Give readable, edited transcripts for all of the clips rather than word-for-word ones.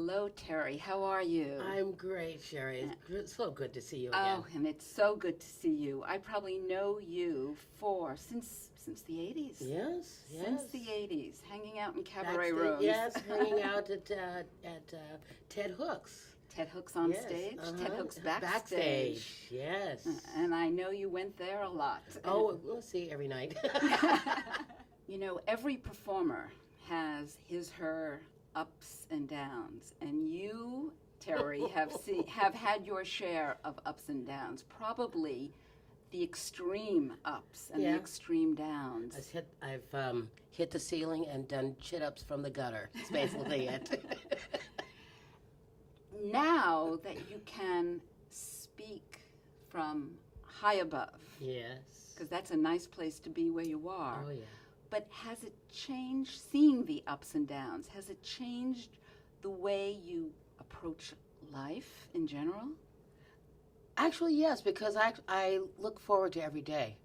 Hello, Terry. How are you? I'm great, Sherry. It's so good to see you again. Oh, and it's so good to see you. I probably know you since the 80s. Yes, yes. Since the 80s, hanging out in cabaret rooms. Yes, hanging out at Ted Hook's. Ted Hook's on Yes, stage, Ted uh-huh. Hook's backstage. Backstage, yes. And I know you went there a lot. Oh, we'll see every night. You know, every performer has her ups and downs, and you, Terry, have had your share of ups and downs. Probably the extreme ups and the extreme downs. I've hit the ceiling and done chin-ups from the gutter. It's basically it. Now that you can speak from high above, Yes. because that's a nice place to be where you are. Oh, yeah. But has it changed, seeing the ups and downs, has it changed the way you approach life in general? Actually, yes, because I look forward to every day.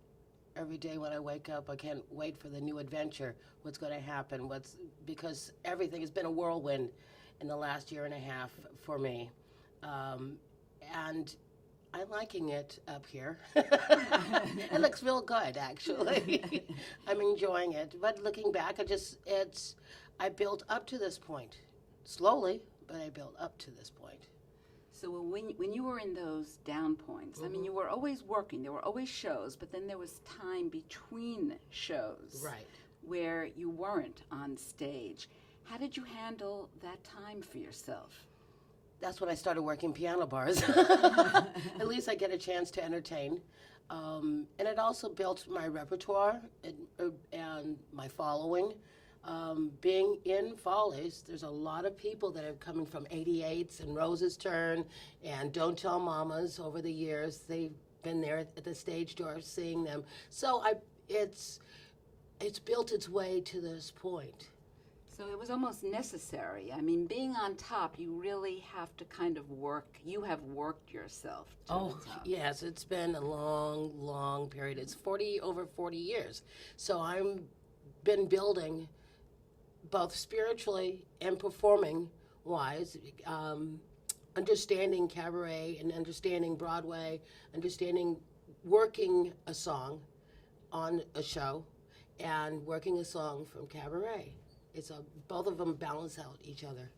Every day when I wake up, I can't wait for the new adventure, what's going to happen, because everything has been a whirlwind in the last year and a half for me. And I'm liking it up here. It looks real good, actually. I'm enjoying it. But looking back, I built up to this point. Slowly, but I built up to this point. So when you were in those down points, I mean, you were always working. There were always shows, but then there was time between shows. Right. Where you weren't on stage. How did you handle that time for yourself? That's when I started working piano bars. At least I get a chance to entertain. And it also built my repertoire and my following. Being in Follies, there's a lot of people that are coming from 88s and Rose's Turn and Don't Tell Mamas over the years. They've been there at the stage door seeing them. So it's built its way to this point. So it was almost necessary. I mean, being on top, you really have to kind of work. You have worked yourself to the top. Yes, it's been a long, long period. It's over 40 years. So I've been building both spiritually and performing-wise, understanding cabaret and understanding Broadway, understanding working a song on a show and working a song from cabaret. Both of them balance out each other.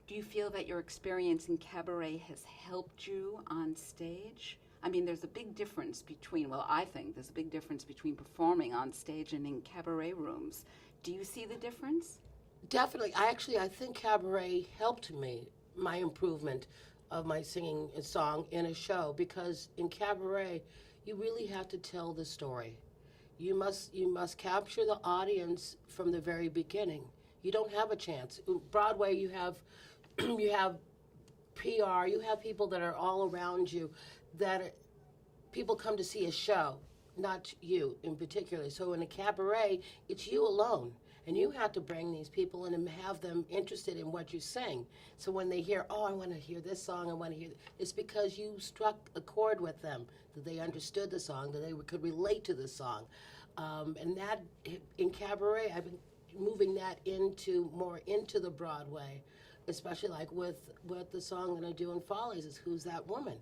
Do you feel that your experience in cabaret has helped you on stage? I mean, there's a big difference I think there's a big difference between performing on stage and in cabaret rooms. Do you see the difference? Definitely. I think cabaret helped me, my improvement of my singing a song in a show, because in cabaret, you really have to tell the story. You must capture the audience from the very beginning. You don't have a chance. In Broadway, you have PR, you have people that are all around you, people come to see a show, not you in particular. So in a cabaret, it's you alone. And you have to bring these people in and have them interested in what you sing. So when they hear, I want to hear this song, it's because you struck a chord with them, that they understood the song, that they could relate to the song. And that, in cabaret, I've been moving that more into the Broadway, especially like with the song that I do in Follies is Who's That Woman?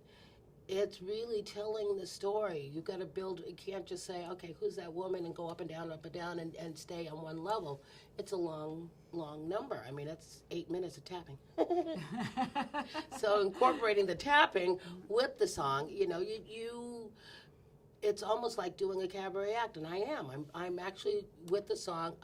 It's really telling the story. You've got to build, you can't just say, okay, who's that woman, and go up and down and stay on one level. It's a long, long number. I mean, that's 8 minutes of tapping. So incorporating the tapping with the song, it's almost like doing a cabaret act, and I am. I'm actually, with the song,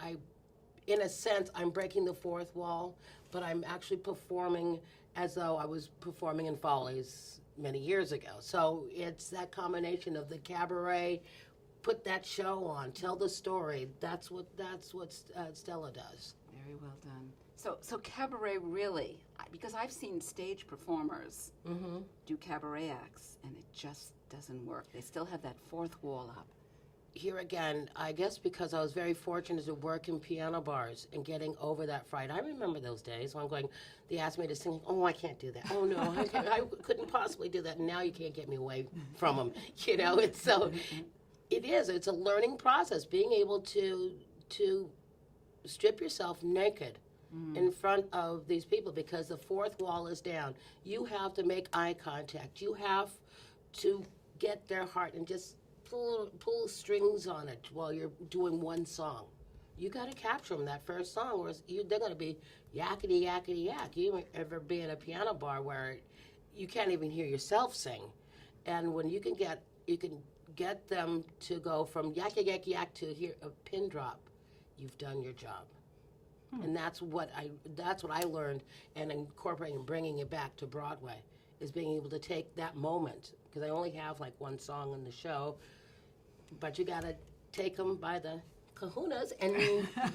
in a sense, I'm breaking the fourth wall, but I'm actually performing as though I was performing in Follies many years ago. So it's that combination of the cabaret, put that show on, tell the story. That's what Stella does. Very well done. So cabaret really, because I've seen stage performers do cabaret acts, and it just doesn't work. They still have that fourth wall up. Here again, I guess because I was very fortunate to work in piano bars and getting over that fright. I remember those days when they asked me to sing, I can't do that. Oh no, I couldn't possibly do that. And now you can't get me away from them. It's it's a learning process, being able to strip yourself naked in front of these people because the fourth wall is down. You have to make eye contact. You have to get their heart and just pull strings on it while you're doing one song. You got to capture them that first song, or they're going to be yakety yakety yak. You ever be in a piano bar where you can't even hear yourself sing, and when you can get them to go from yak yak yak yak to hear a pin drop, you've done your job. And that's what I learned, and incorporating and bringing it back to Broadway is being able to take that moment, because I only have like one song in the show, but you got to take them by the kahunas, and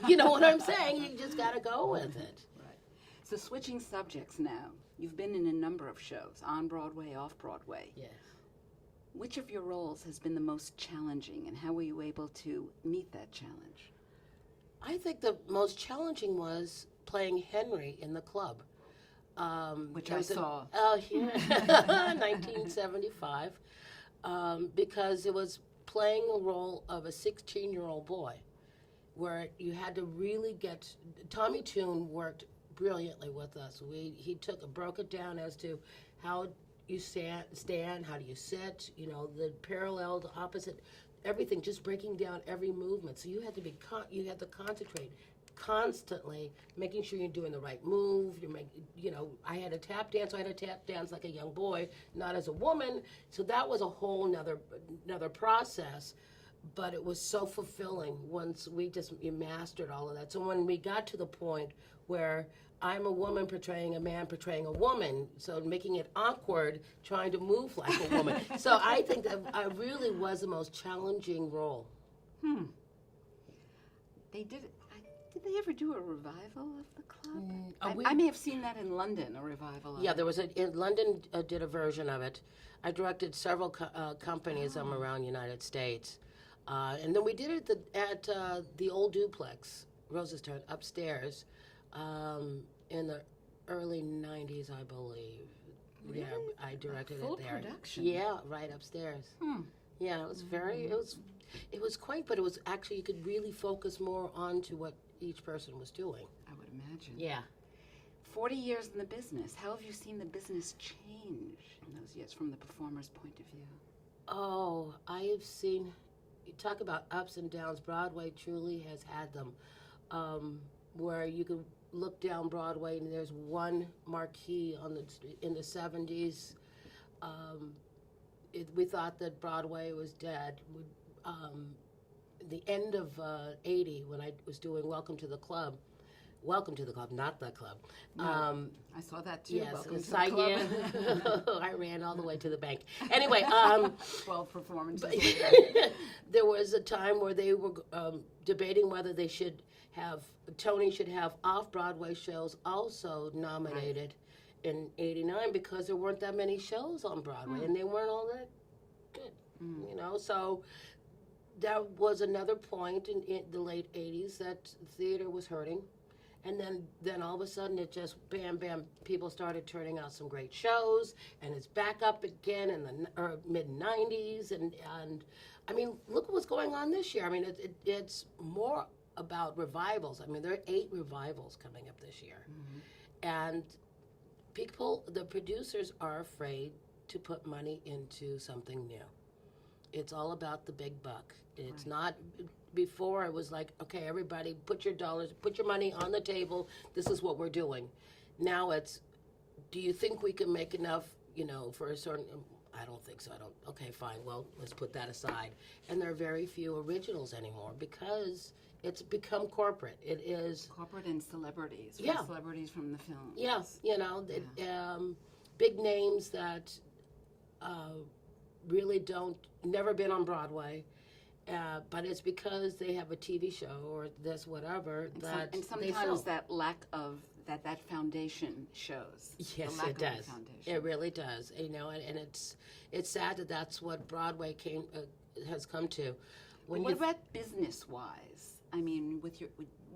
you know what I'm saying? You just got to go with it. Right. So switching subjects now, you've been in a number of shows, on Broadway, off Broadway. Yes. Which of your roles has been the most challenging, and how were you able to meet that challenge? I think the most challenging was playing Henry in the club. Which I saw. Oh, yeah. 1975. Because it was playing a role of a 16-year-old boy where you had to really Tommy Toon worked brilliantly with us. He broke it down as to how you stand, how do you sit, the parallel, the opposite, everything, just breaking down every movement. So you had to concentrate constantly, making sure you're doing the right move. I had a tap dance. So I had to tap dance like a young boy, not as a woman. So that was a whole another process. But it was so fulfilling once we mastered all of that. So when we got to the point where I'm a woman portraying a man portraying a woman, so making it awkward trying to move like a woman. So I think that I really was the most challenging role. They did it. Did they ever do a revival of the club? I may have seen that in London, a revival of it. Yeah, there was in London did a version of it. I directed several companies around the United States. And then we did it at the old duplex, Rosasturn, upstairs, in the early 90s, I believe. Really? Yeah, I directed Full it there. production? Yeah, right upstairs. Yeah, it was it was quaint, but it was actually, you could really focus more onto what each person was doing. I would imagine. Yeah. 40 years in the business. How have you seen the business change in those years from the performer's point of view? Oh, I have seen, you talk about ups and downs. Broadway truly has had them, where you could look down Broadway and there's one marquee in the 70s. We thought that Broadway was dead. The end of 80, when I was doing Welcome to the Club, not the club. No, I saw that too. Yes, Welcome to the club. I ran all the way to the bank. Anyway, 12 performances later. There was a time where they were debating whether Tony should have off-Broadway shows also nominated in '89 because there weren't that many shows on Broadway and they weren't all that good, So that was another point in the late '80s that theater was hurting. And then all of a sudden it just bam, people started turning out some great shows, and it's back up again in the mid-90s. And I mean, look what's going on this year. I mean, it's more about revivals. I mean, there are 8 revivals coming up this year. And the producers are afraid to put money into something new. It's all about the big buck. It's not. Before it was like, okay, everybody, put your money on the table. This is what we're doing. Now it's, do you think we can make enough, for a certain? I don't think so. Okay, fine. Well, let's put that aside. And there are very few originals anymore because it's become corporate. It is corporate and celebrities. Yeah. Celebrities from the film. Yes, big names that really never been on Broadway. But it's because they have a TV show or this whatever And sometimes that lack of that foundation shows. Yes, it does. It really does. And it's sad that that's what Broadway has come to. What about business-wise? I mean, with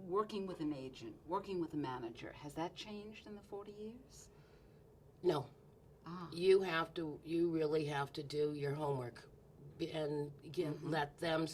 working with an agent, working with a manager, has that changed in the 40 years? No. You really have to do your homework. And again, let them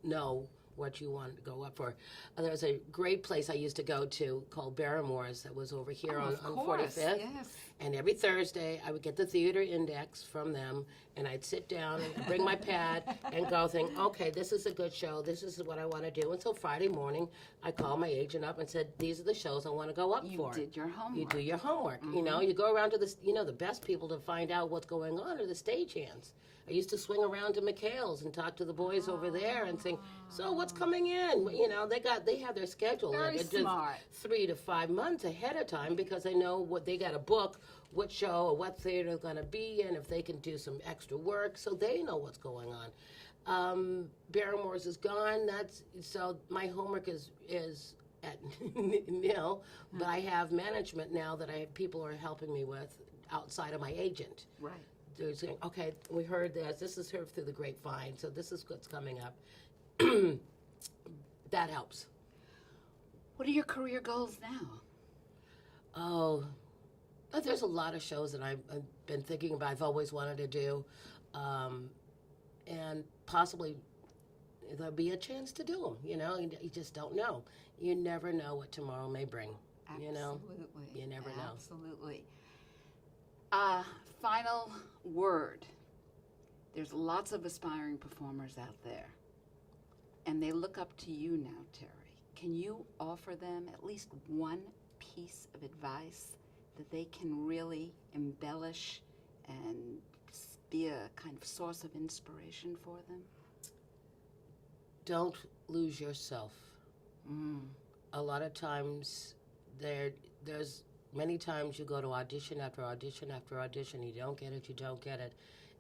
know what you want to go up for. There's a great place I used to go to called Barrymore's that was over here on 45th. Yes. And every Thursday, I would get the theater index from them, and I'd sit down and bring my pad and go think, okay, this is a good show. This is what I want to do. And so Friday morning, I called my agent up and said, these are the shows I want to go up for. You did your homework. You do your homework. You know, you go around to the best people to find out what's going on are the stagehands. I used to swing around to McHale's and talk to the boys over there and think, so what's coming in? You know, they have their schedule. Very smart. 3 to 5 months ahead of time because they know what they got to book, what show or what theater they're going to be in, if they can do some extra work, so they know what's going on. Barrymore's is gone. So my homework is at nil, but I have management now that people are helping me with outside of my agent. Right. They're saying, okay, we heard this. This is heard through the grapevine, so this is what's coming up. That helps. What are your career goals now? Oh, there's a lot of shows that I've been thinking about. I've always wanted to do, and possibly there'll be a chance to do them. You know, you just don't know. You never know what tomorrow may bring. Absolutely. You know, you never know. Absolutely. Final word. There's lots of aspiring performers out there, and they look up to you now, Terry. Can you offer them at least one piece of advice that they can really embellish and be a kind of source of inspiration for them? Don't lose yourself. A lot of times, there's many times you go to audition after audition after audition, you don't get it,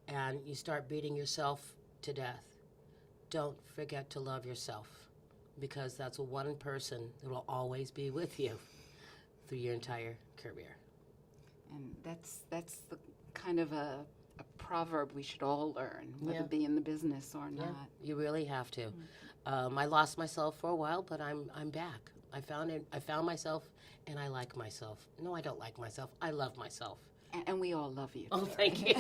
and you start beating yourself to death. Don't forget to love yourself, because that's one person that will always be with you through your entire career. And that's the kind of a proverb we should all learn, whether it be in the business or not. You really have to. I lost myself for a while, but I'm back. I found myself, and I like myself. No, I don't like myself. I love myself. And we all love you. Oh, thank you.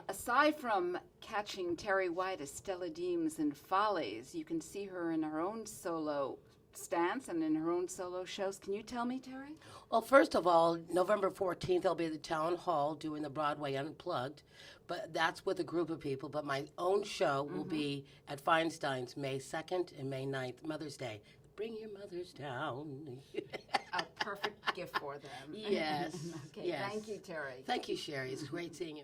Aside from catching Terri White as Stella Deems in Follies, you can see her in her own solo stance and in her own solo shows. Can you tell me, Terri? Well, first of all, November 14th, I'll be at the Town Hall doing the Broadway Unplugged, but that's with a group of people. But my own show will be at Feinstein's May 2nd and May 9th, Mother's Day. Bring your mothers down. A perfect gift for them. Yes. Okay, yes. Thank you, Terri. Thank you, Sherry. It's great seeing you.